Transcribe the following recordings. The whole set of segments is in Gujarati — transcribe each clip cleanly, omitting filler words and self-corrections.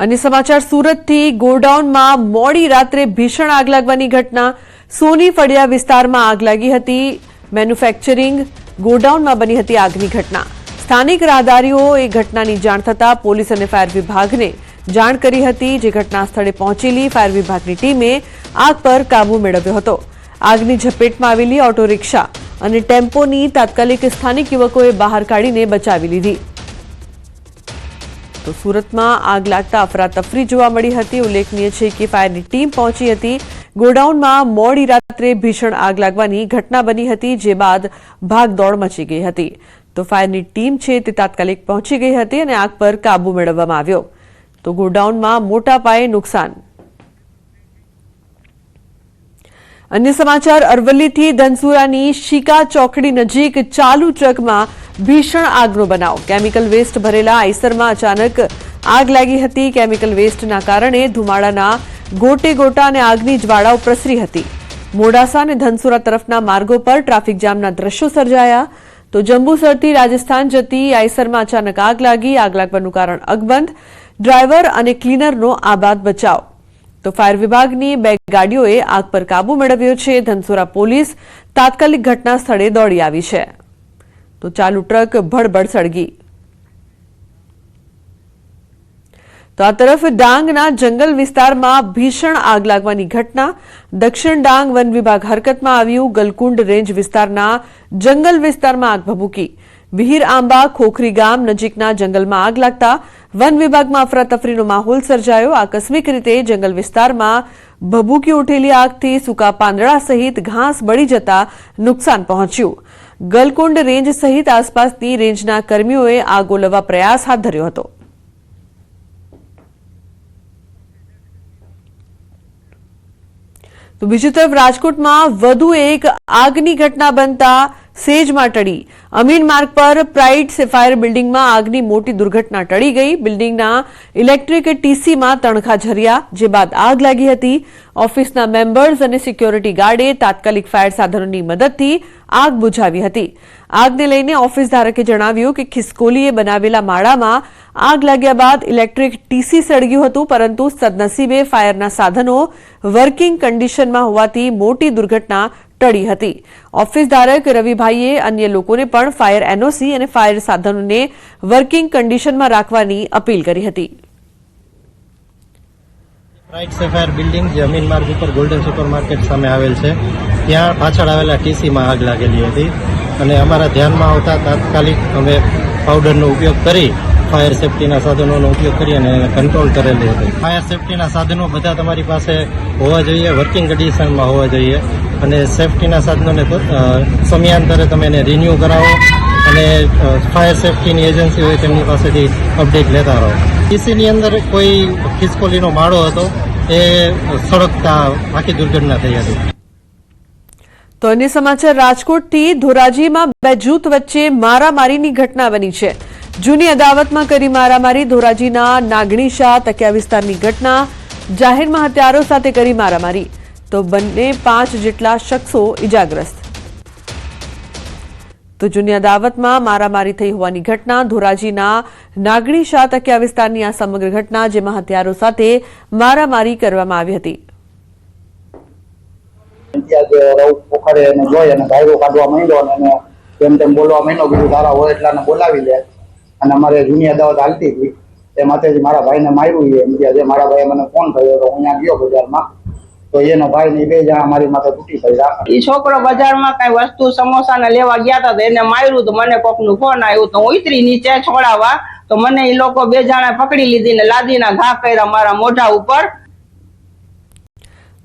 अन्य समाचार सूरतथी गोडाउनमां मोडी रात्रे भीषण आग लागवानी घटना। सोनी फळिया विસ્તાरमां आग लागी हती। મેન્યુફેક્ચરિંગ ગોડાઉનમાં બની હતી આગની ઘટના। સ્થાનિક રાહદારીઓએ ઘટનાની જાણ થતાં પોલીસ અને ફાયર વિભાગને જાણ કરી હતી, જે ઘટના સ્થળે પહોંચેલી ફાયર વિભાગની ટીમે આગ પર કાબુ મેળવ્યો હતો। આગની ઝપેટમાં આવેલી ઓટો રિક્ષા અને ટેમ્પોની તાત્કાલિક સ્થાનિક યુવકોએ બહાર કાઢીને બચાવી લીધી। તો સુરતમાં આગ લાગતા અફરાતફરી જોવા મળી હતી। ઉલ્લેખનીય છે કે ફાયરની ટીમ પહોંચી હતી। ગોડાઉનમાં મોડી રાત્રે ભીષણ આગ લાગવાની ઘટના બની હતી, જે બાદ ભાગદોડ મચી ગઈ હતી। તો ફાયરની ટીમ છે તે તાત્કાલિક પહોંચી ગઈ હતી અને આગ પર કાબુ મેળવવામાં આવ્યો। તો ગોડાઉનમાં મોટા પાયે નુકસાન। अन्य समाचार अरवल्लीथी धनसुरानी शीका चौकड़ी नजीक चालू ट्रकमां भीषण આગનો બનાવ। કેમિકલ વેસ્ટ ભરેલા આઈસરમાં અચાનક આગ લાગી હતી। કેમિકલ વેસ્ટના કારણે ધુમાડાના ગોટે ગોટા અને આગની જ્વાળાઓ પ્રસરી હતી। મોડાસા અને ધનસુરા તરફના માર્ગો પર ટ્રાફિક જામના દ્રશ્યો સર્જાયા। તો જંબુસરથી રાજસ્થાન જતી આઈસરમાં અચાનક આગ લાગી। આગ લાગવાનું કારણ અકબંધ। ડ્રાઈવર અને ક્લીનરનો આબાદ બચાવ। તો ફાયર વિભાગની 2 ગાડીઓએ આગ પર કાબુ મેળવ્યો છે। ધનસુરા પોલીસ તાત્કાલિક ઘટના સ્થળે દોડી આવી છે। તો ચાલુ ટ્રક ભડભડ સળગી। તો આ તરફ ડાંગના જંગલ વિસ્તારમાં ભીષણ આગ લાગવાની ઘટના। દક્ષિણ ડાંગ વન વિભાગ હરકતમાં આવ્યું। ગલકુંડ રેન્જ વિસ્તારના જંગલ વિસ્તારમાં આગ ભભૂકી। વિહીર આંબા ખોખરી ગામ નજીકના જંગલમાં આગ લાગતા વન વિભાગમાં અફરાતફરીનો માહોલ સર્જાયો। આકસ્મિક રીતે જંગલ વિસ્તારમાં ભભૂકી ઉઠેલી આગથી સૂકા પાંદડા સહિત ઘાસ બળી જતા નુકસાન પહોંચ્યું। ગલકુંડ રેન્જ સહિત આસપાસની રેન્જના કર્મીઓએ આગ ઓલવવા પ્રયાસ હાથ ધર્યો હતો। તો બીજી તરફ રાજકોટમાં વધુ એક આગની ઘટના બનતા સેજમાં ટળી। અમીન માર્ગ પર પ્રાઇડ સેફાયર બિલ્ડિંગમાં આગની મોટી દુર્ઘટના ટળી ગઈ। બિલ્ડિંગના ઇલેક્ટ્રિક ટીસીમાં તણખા ઝર્યા, જે બાદ આગ લાગી હતી। ઓફિસના મેમ્બર્સ અને સિક્યોરિટી ગાર્ડે તાત્કાલિક ફાયર સાધનોની મદદથી આગ બુઝાવી હતી। આગને લઈને ઓફિસ ધારકે જણાવ્યું કે ખિસકોલીએ બનાવેલા માળામાં આગ લાગ્યા બાદ ઇલેક્ટ્રિક ટીસી સળગ્યું હતું, પરંતુ સદનસીબે ફાયરના સાધનો વર્કિંગ કન્ડિશનમાં હોવાથી મોટી દુર્ઘટના ટળી હતી। ઓફિસ ધારક રવિભાઈએ અન્ય લોકોને પણ ફાયર એનઓસી અને ફાયર સાધનોને વર્કિંગ કન્ડિશનમાં રાખવાની અપીલ કરી હતી। પ્રાઇડ સેફાયર બિલ્ડિંગ જે અમીન માર્ગ ઉપર ગોલ્ડન સુપર માર્કેટ સામે આવેલ છે, ત્યાં પાછળ આવેલા ટીસીમાં આગ લાગેલી હતી અને અમારા ધ્યાનમાં આવતા તાત્કાલિક અમે પાવડરનો ઉપયોગ કરી ફાયર સેફટીના સાધનોનો ઉપયોગ કરી અને કંટ્રોલ કરેલી હતી। ફાયર સેફટીના સાધનો બધા તમારી પાસે હોવા જોઈએ, વર્કિંગ કન્ડિશનમાં હોવા જોઈએ અને સેફટીના સાધનોને સમયાંતરે તમે એને રિન્યૂ કરાવો અને ફાયર સેફટીની એજન્સી હોય તેમની પાસેથી અપડેટ લેતા રહો। ટીસીની અંદર કોઈ ખિસકોલીનો માળો હતો, એ સળગતા આખી દુર્ઘટના થઈ હતી। તો અન્ય સમાચાર રાજકોટથી ધોરાજીમાં 2 જૂથ વચ્ચે મારામારીની ઘટના બની છે। જૂની અદાવતમાં કરી મારામારી। ધોરાજીના નાગણીશા તકિયા વિસ્તારની ઘટના। જાહેરમાં હથિયારો સાથે કરી મારામારી। તો બંને 5 જેટલા શખ્સો ઇજાગ્રસ્ત। તો જૂની અદાવતમાં મારામારી થઈ હોવાની ઘટના। ધોરાજીના નાગણીશા તકિયા વિસ્તારની આ સમગ્ર ઘટના, જેમાં હથિયારો સાથે મારામારી કરવામાં આવી હતી। પોખરે એને જોઈ અને ગાયરો કાઢવા માંડ્યો અને તેમ તેમ બોલવા માંડ્યો, બીજું તારા હોય એટલાને બોલાવી લે અને અમારે જૂની અદાવત હાલતી હતી એમાંથી મારા ભાઈને માર્યું। જે મારા ભાઈએ મને ફોન કર્યો તો હું અહીંયા ગયો બજારમાં, તો એનો ભાઈ ની 2 જણા મારી માથે તૂટી પડ્યા। એ છોકરો બજારમાં કઈ વસ્તુ સમોસા ને લેવા ગયા હતા તો એને માર્યું, તો મને કોક નું ફોન આવ્યો તો હું ઉતરી નીચે છોડાવવા, તો મને એ લોકો 2 જણા પકડી લીધી ને લાદીના ઘા કર્યા મારા મોઢા ઉપર।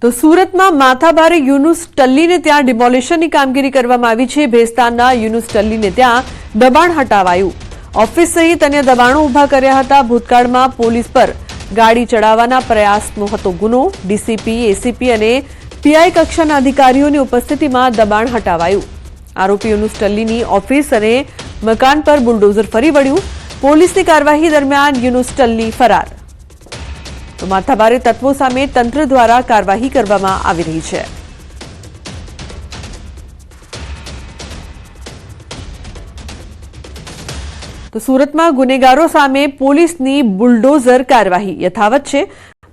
તો સુરતમાં માથાભારે યુનુસ ટલ્લીને ત્યાં ડિમોલિશનની કામગીરી કરવામાં આવી છે। ભેસ્તાનના યુનુસ ટલ્લીને ત્યાં દબાણ હટાવાયું। ઓફિસ સહિત અન્ય દબાણો ઉભા કર્યા હતા। ભૂતકાળમાં પોલીસ પર ગાડી ચડાવવાના પ્રયાસનો હતો ગુનો। ડીસીપી, એસીપી અને પીઆઈ કક્ષાના અધિકારીઓની ઉપસ્થિતિમાં દબાણ હટાવાયું। આરોપી યુનુસ ટલ્લીની ઓફિસ અને મકાન પર બુલડોઝર ફરી વળ્યું। પોલીસની કાર્યવાહી દરમિયાન યુનુસ ટલ્લી ફરાર। તો માથાભારે તત્વો સામે તંત્ર દ્વારા કાર્યવાહી કરવામાં આવી રહી છે। તો તો સુરતમાં ગુનેગારો સામે પોલીસની બુલડોઝર કાર્યવાહી યથાવત છે.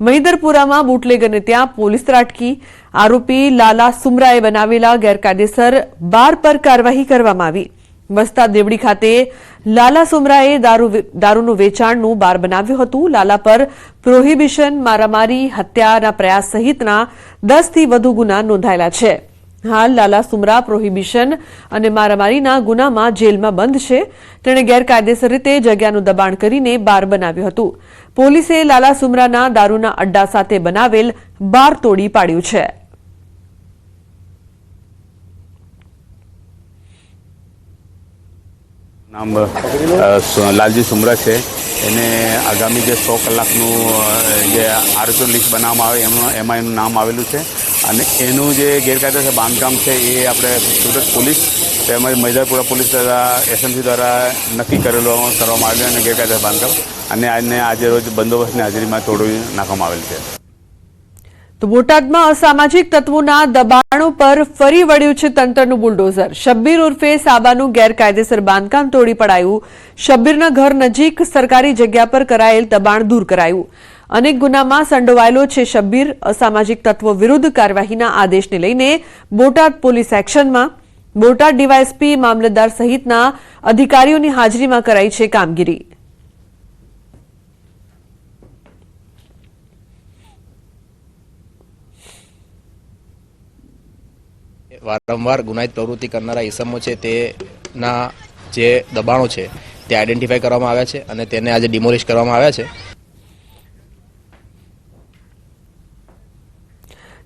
મહિદરપુરામાં બુટલેગરને ત્યાં પોલીસ ત્રાટકી. આરોપી લાલા સુમરાએ બનાવેલા ગેરકાયદેસર બાર પર કાર્યવાહી કરવામાં આવી. વસ્તા દેવડી ખાતે લાલા સુમરાએ દારૂનું વેચાણનું બાર બનાવ્યું હતું. લાલા પર પ્રોહિબિશન, મારામારી, હત્યાના પ્રયાસ સહિતના 10 થી વધુ ગુના નોંધાયેલા છે. હાલ લાલા સુમરા પ્રોહિબિશન અને મારામારીના ગુનામાં જેલમાં બંધ છે. તેણે ગેરકાયદેસર રીતે જગ્યાનું દબાણ કરીને બાર બનાવ્યું હતું. પોલીસે લાલા સુમરાના દારૂના અડ્ડા સાથે બનાવેલ બાર તોડી પાડ્યું છે. નામ લાલજી સુમરા છે. એને આગામી જે 100 કલાકનું જે આરોપીનું લિસ્ટ બનાવવામાં આવે એમાં એનું નામ આવેલું છે અને એનું જે ગેરકાયદેસર બાંધકામ છે એ આપણે સુરત પોલીસ તેમજ મહિદરપુરા પોલીસ દ્વારા એસએમસી દ્વારા નક્કી કરવામાં આવેલું અને ગેરકાયદેસર બાંધકામ અને આજે રોજ બંદોબસ્તની હાજરીમાં તોડી નાખવામાં આવેલ છે. તો બોટાદમાં અસામાજિક તત્વોના દબાણો પર ફરી વળ્યું છે તંત્રનું બુલડોઝર. શબ્બીર ઉર્ફે સાબાનું ગેરકાયદેસર બાંધકામ તોડી પડાયું. શબ્બીરના ઘર નજીક સરકારી જગ્યા પર કરાયેલ દબાણ દૂર કરાયું. અનેક ગુનામાં સંડોવાયેલો છે શબ્બીર. અસામાજિક તત્વો વિરુદ્ધ કાર્યવાહીના આદેશને લઈને બોટાદ પોલીસ એક્શનમાં. બોટાદ ડીવાયએસપી, મામલતદાર સહિતના અધિકારીઓની હાજરીમાં કરાઈ છે કામગીરી. વારંવાર ગુનાહિત પ્રવૃત્તિ કરનારા ઇસમો છે તેના જે દબાણો છે તે આઈડેન્ટિફાઈ કરવામાં આવ્યા છે અને તેને આજે ડિમોલિશ કરવામાં આવ્યા છે.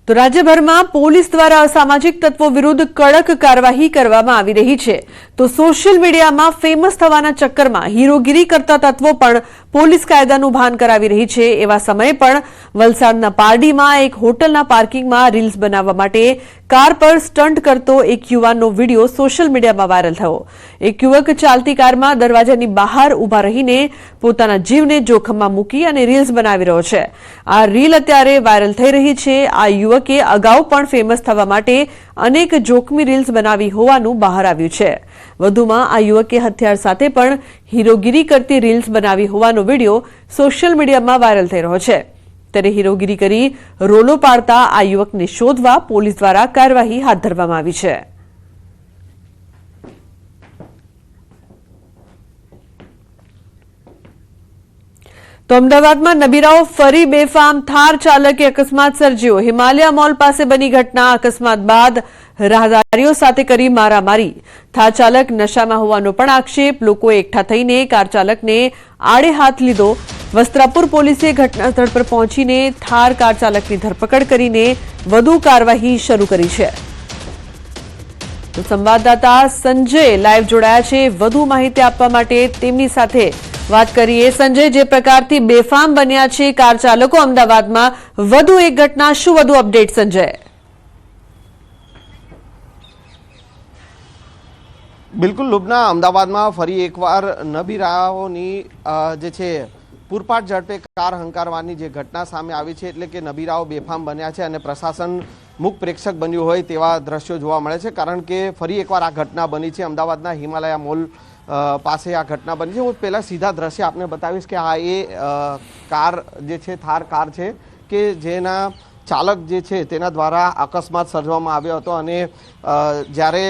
તો રાજ્યભરમાં પોલીસ દ્વારા અસામાજિક તત્વો વિરુદ્ધ કડક કાર્યવાહી કરવામાં આવી રહી છે. તો સોશિયલ મીડિયામાં ફેમસ થવાના ચક્કરમાં હીરોગીરી કરતા તત્વો પણ પોલીસ કાયદાનું ભાન કરાવી રહી છે. એવા સમયે પણ વલસાડના પારડીમાં એક હોટલના પાર્કિંગમાં રીલ્સ બનાવવા માટે કાર પર સ્ટન્ટ કરતો એક યુવાનનો વિડીયો સોશિયલ મીડિયામાં વાયરલ થયો. એક યુવક ચાલતી કારમાં દરવાજાની બહાર ઉભા રહીને પોતાના જીવને જોખમમાં મૂકી અને રીલ્સ બનાવી રહ્યો છે. આ રીલ અત્યારે વાયરલ થઈ રહી છે. આ યુવકે અગાઉ પણ ફેમસ થવા માટે અનેક જોખમી રીલ્સ બનાવી હોવાનું બહાર આવ્યું છે. વધુમાં આ યુવકે હથિયાર સાથે પણ હીરોગીરી કરતી રીલ્સ બનાવી હોવાનો વિડીયો સોશિયલ મીડિયામાં વાયરલ થઈ રહ્યો છે. ત્યારે હીરોગીરી કરી રોલો પાડતા આ યુવકને શોધવા પોલીસ દ્વારા કાર્યવાહી હાથ ધરવામાં આવી છે. તો અમદાવાદમાં નબીરાઓ ફરી બેફામ. થાર ચાલકે અકસ્માત સર્જ્યો. હિમાલયા મોલ પાસે બની ઘટના. અકસ્માત બાદ રાહદારીઓ સાથે કરી મારામારી. થાર ચાલક નશામાં હોવાનો પણ આક્ષેપ. લોકોએ એકઠા થઈને કાર ચાલકને આડે હાથ લીધો. વસ્ત્રાપુર પોલીસે ઘટના સ્થળ પર પહોંચીને થાર કાર ચાલકની ધરપકડ કરીને વધુ કાર્યવાહી શરૂ કરી છે. તો સંવાદદાતા સંજય લાઈવ જોડાયા છે વધુ માહિતી આપવા માટે. તેમની સાથે વાત કરીએ. સંજય, જે પ્રકારથી બેફામ બન્યા છે કાર ચાલકો અમદાવાદમાં, વધુ એક ઘટના, શું વધુ અપડેટ સંજય? બિલકુલ લુબના, અમદાવાદમાં ફરી એકવાર નબીરાઓની જે છે પૂરપાટ ઝડપે કાર હંકારવાની જે ઘટના સામે આવી છે, એટલે કે નબીરાઓ બેફામ બન્યા છે અને પ્રશાસન મુખ પ્રેક્ષક બન્યું હોય તેવા દ્રશ્યો જોવા મળે છે. કારણ કે ફરી એકવાર આ ઘટના બની છે અમદાવાદના હિમાલયા મોલ પાસે. આ ઘટના બની છે. હું પહેલાં સીધા દ્રશ્ય આપને બતાવીશ કે આ એ કાર જે છે થાર કાર છે કે જેના ચાલક જે છે તેના દ્વારા અકસ્માત સર્જવામાં આવ્યો હતો અને જ્યારે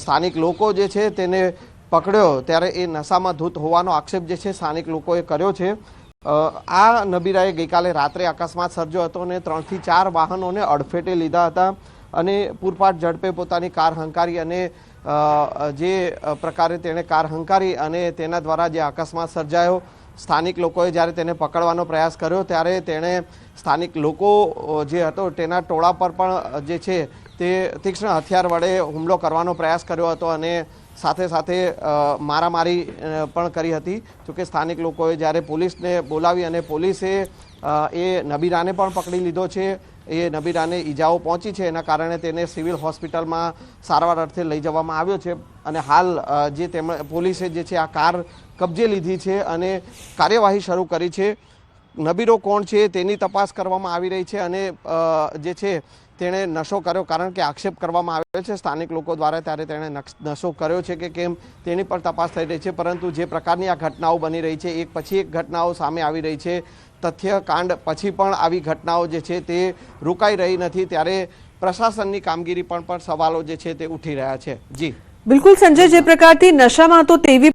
સ્થાનિક લોકો જે છે તેને પકડ્યો ત્યારે એ નશામાં ધૂત હોવાનો આક્ષેપ જે છે સ્થાનિક લોકોએ કર્યો છે. આ નબીરાએ ગઈકાલે રાત્રે અકસ્માત સર્જ્યો હતો અને 3 થી 4 વાહનોને અડફેટે લીધા હતા અને પૂરપાટ ઝડપે પોતાની કાર હંકારી અને જે પ્રકારે તેણે કાર હંકારી અને તેના દ્વારા જે અકસ્માત સર્જાયો, સ્થાનિક લોકોએ જ્યારે તેને પકડવાનો પ્રયાસ કર્યો ત્યારે તેણે સ્થાનિક લોકો જે હતો તેના ટોળા પર પણ જે છે તે તીક્ષ્ણ હથિયાર વડે હુમલો કરવાનો પ્રયાસ કર્યો હતો અને સાથે સાથે મારામારી પણ કરી હતી. જોકે સ્થાનિક લોકોએ જ્યારે પોલીસને બોલાવી અને પોલીસે એ નબીરાને પણ પકડી લીધો છે. એ નબીરાને ઈજાઓ પહોંચી છે, એના કારણે તેને સિવિલ હોસ્પિટલમાં સારવાર અર્થે લઈ જવામાં આવ્યો છે અને હાલ જે પોલીસે જે છે આ કાર કબજે લીધી છે અને કાર્યવાહી શરૂ કરી છે. નબીરો કોણ છે તેની તપાસ કરવામાં આવી રહી છે અને જે છે તેણે નશો કર્યો, કારણ કે આક્ષેપ કરવામાં આવ્યો છે સ્થાનિક લોકો દ્વારા, ત્યારે તેણે નશો કર્યો છે કે કેમ તેની પર તપાસ થઈ રહી છે. પરંતુ જે પ્રકારની આ ઘટનાઓ બની રહી છે, એક પછી એક ઘટનાઓ સામે આવી રહી છે, તથ્યકાંડ પછી પણ આવી ઘટનાઓ જે છે તે રોકાઈ રહી નથી, ત્યારે પ્રશાસનની કામગીરી પર સવાલો જે છે તે ઉઠી રહ્યા છે. જી બિલકુલ સંજય, જે પ્રકારથી નશામાં તો તેવી